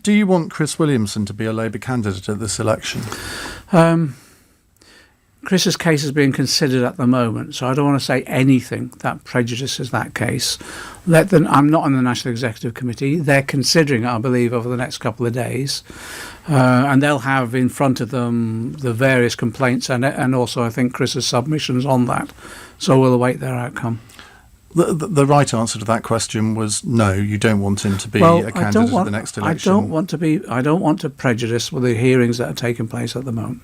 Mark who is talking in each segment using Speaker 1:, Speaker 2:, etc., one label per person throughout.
Speaker 1: Do you want Chris Williamson to be a Labour candidate at this election?
Speaker 2: Chris's case is being considered at the moment, so I don't want to say anything that prejudices that case. I'm not on the National Executive Committee. They're considering it, I believe, over the next couple of days. And they'll have in front of them the various complaints and also, I think, Chris's submissions on that. So we'll await their outcome.
Speaker 1: The right answer to that question was no. You don't want him to be a candidate at the next election.
Speaker 2: I don't want to prejudice with the hearings that are taking place at the moment.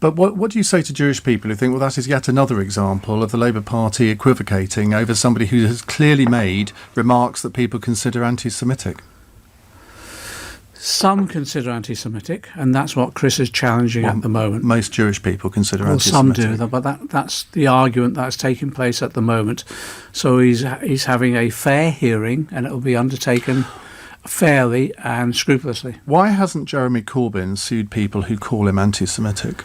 Speaker 1: But what do you say to Jewish people who think, well, that is yet another example of the Labour Party equivocating over somebody who has clearly made remarks that people consider anti-Semitic?
Speaker 2: Some consider anti-Semitic, and that's what Chris is challenging at the moment.
Speaker 1: Most Jewish people consider
Speaker 2: Some
Speaker 1: anti-Semitic.
Speaker 2: do, but that's the argument that's taking place at the moment. So he's having a fair hearing, and it will be undertaken fairly and scrupulously.
Speaker 1: Why hasn't Jeremy Corbyn sued people who call him anti-Semitic?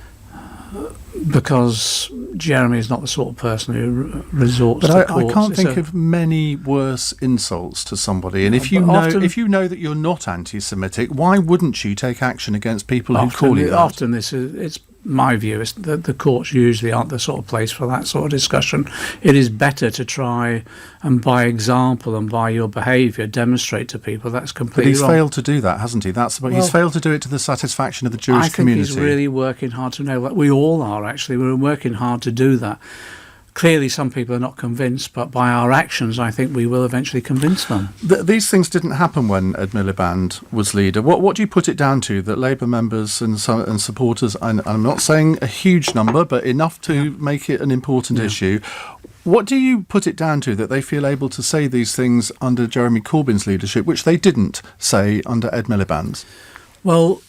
Speaker 2: Because Jeremy is not the sort of person who resorts to courts.
Speaker 1: I can't think of many worse insults to somebody. And if you know that you're not anti-Semitic, why wouldn't you take action against people who call you that?
Speaker 2: Often it's my view is that the courts usually aren't the sort of place for that sort of discussion. It is better to try and, by example and by your behaviour, demonstrate to people that's completely wrong.
Speaker 1: But he's failed to do that, hasn't he? He's failed to do it to the satisfaction of the Jewish community.
Speaker 2: I think he's really working hard to know that. We all are, actually. We're working hard to do that. Clearly, some people are not convinced, but by our actions, I think we will eventually convince them.
Speaker 1: These things didn't happen when Ed Miliband was leader. What do you put it down to that Labour members and supporters, and I'm not saying a huge number, but enough to make it an important issue, what do you put it down to that they feel able to say these things under Jeremy Corbyn's leadership, which they didn't say under Ed Miliband's?
Speaker 2: Well,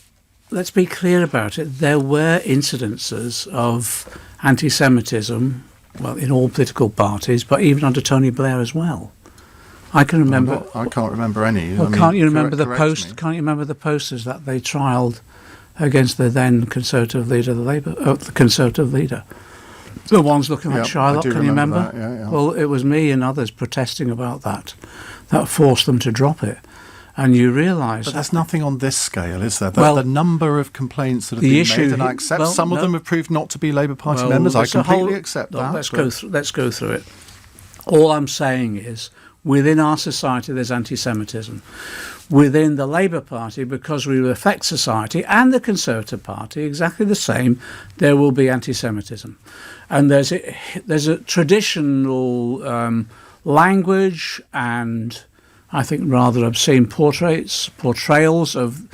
Speaker 2: let's be clear about it. There were incidences of anti-Semitism, well, in all political parties, but even under Tony Blair as well. I can remember.
Speaker 1: I can't remember any.
Speaker 2: Well, can't you remember the post? Can't you remember the posters that they trialled against the then Conservative leader, the Conservative leader? The ones looking like Charlotte. Can you remember?
Speaker 1: That, yeah.
Speaker 2: Well, it was me and others protesting about that forced them to drop it. And you realise...
Speaker 1: But there's nothing on this scale, is there? The number of complaints that have been made, and I accept some of them have proved not to be Labour Party members. I completely accept that.
Speaker 2: Let's go through it. All I'm saying is, within our society, there's anti-Semitism. Within the Labour Party, because we affect society, and the Conservative Party, exactly the same, there will be anti-Semitism. And there's a traditional language and... I think rather obscene portrayals of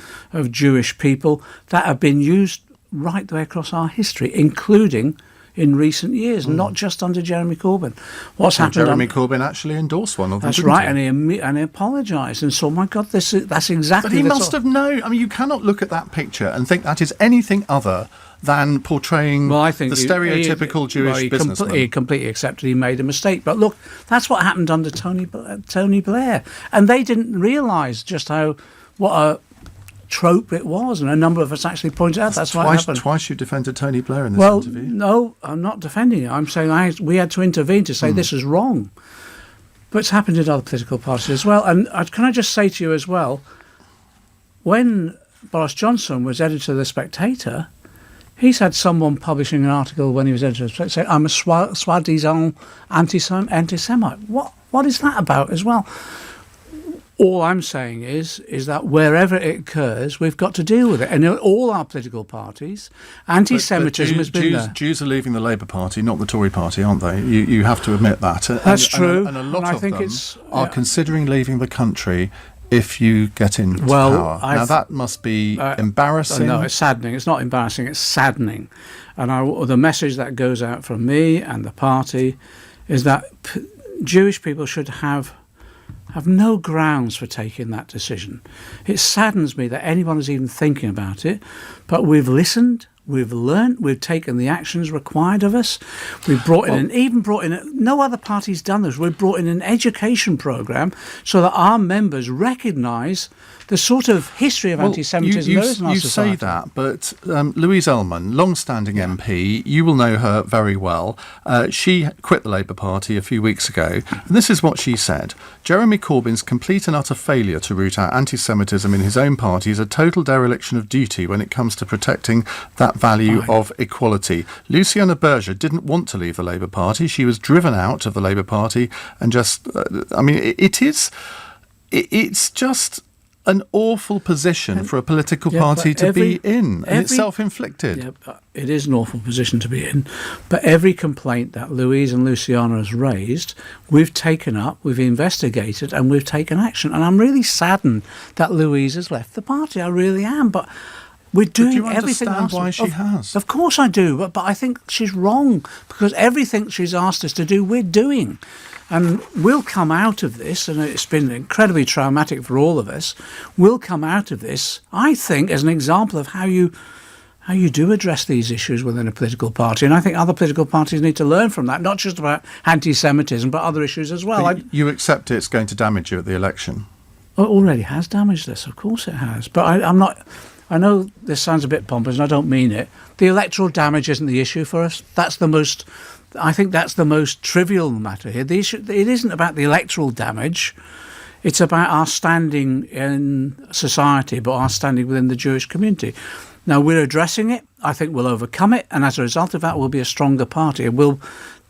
Speaker 2: Jewish people that have been used right the way across our history, including in recent years, not just under Jeremy Corbyn. What's happened?
Speaker 1: Jeremy Corbyn actually endorsed one of them.
Speaker 2: That's right, and he apologised and said, "Oh my God, that's exactly."
Speaker 1: But he must have known. I mean, you cannot look at that picture and think that is anything other than portraying the stereotypical Jewish businessman.
Speaker 2: He completely accepted he made a mistake. But look, that's what happened under Tony Blair. And they didn't realise just what a trope it was. And a number of us actually pointed out that's what happened.
Speaker 1: Twice you defended Tony Blair in this interview.
Speaker 2: No, I'm not defending it. I'm saying we had to intervene to say this is wrong. But it's happened in other political parties as well. And can I just say to you as well, when Boris Johnson was editor of The Spectator, he's had someone publishing an article when he was editor of The Spectator saying, I'm a soi-disant anti-Semite. What is that about as well? All I'm saying is that wherever it occurs, we've got to deal with it. And in all our political parties, anti-Semitism has been there.
Speaker 1: Jews are leaving the Labour Party, not the Tory Party, aren't they? You have to admit that.
Speaker 2: That's true.
Speaker 1: And a lot of them are considering leaving the country if you get into power. Now, that must be embarrassing.
Speaker 2: No, it's saddening. It's not embarrassing, it's saddening. And the message that goes out from me and the party is that Jewish people should have no grounds for taking that decision. It saddens me that anyone is even thinking about it, but we've listened, We've learnt, we've taken the actions required of us. We've brought in, no other party's done this, we've brought in an education programme so that our members recognise the sort of history of anti-Semitism there is in our society.
Speaker 1: You say that, but Louise Ellman, long-standing MP, you will know her very well. She quit the Labour Party a few weeks ago, and this is what she said. Jeremy Corbyn's complete and utter failure to root out anti-Semitism in his own party is a total dereliction of duty when it comes to protecting that value of equality. Luciana Berger didn't want to leave the Labour Party. She was driven out of the Labour Party and just, it's just an awful position for a political party to be in, and it's self-inflicted.
Speaker 2: Yeah, it is an awful position to be in, but every complaint that Louise and Luciana has raised, we've taken up, we've investigated, and we've taken action. And I'm really saddened that Louise has left the party. I really am, but we're doing everything.
Speaker 1: Do you understand why she has?
Speaker 2: Of course I do, but I think she's wrong, because everything she's asked us to do, we're doing. And we'll come out of this, and it's been incredibly traumatic for all of us, we'll come out of this, I think, as an example of how you do address these issues within a political party. And I think other political parties need to learn from that, not just about anti-Semitism, but other issues as well.
Speaker 1: But you accept it's going to damage you at the election?
Speaker 2: Well, it already has damaged us, of course it has. But I'm not... I know this sounds a bit pompous, and I don't mean it. The electoral damage isn't the issue for us. I think that's the most trivial matter here. The issue, it isn't about the electoral damage. It's about our standing in society, but our standing within the Jewish community. Now, we're addressing it. I think we'll overcome it. And as a result of that, we'll be a stronger party. And we'll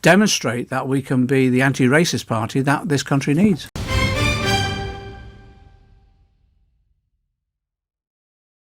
Speaker 2: demonstrate that we can be the anti-racist party that this country needs.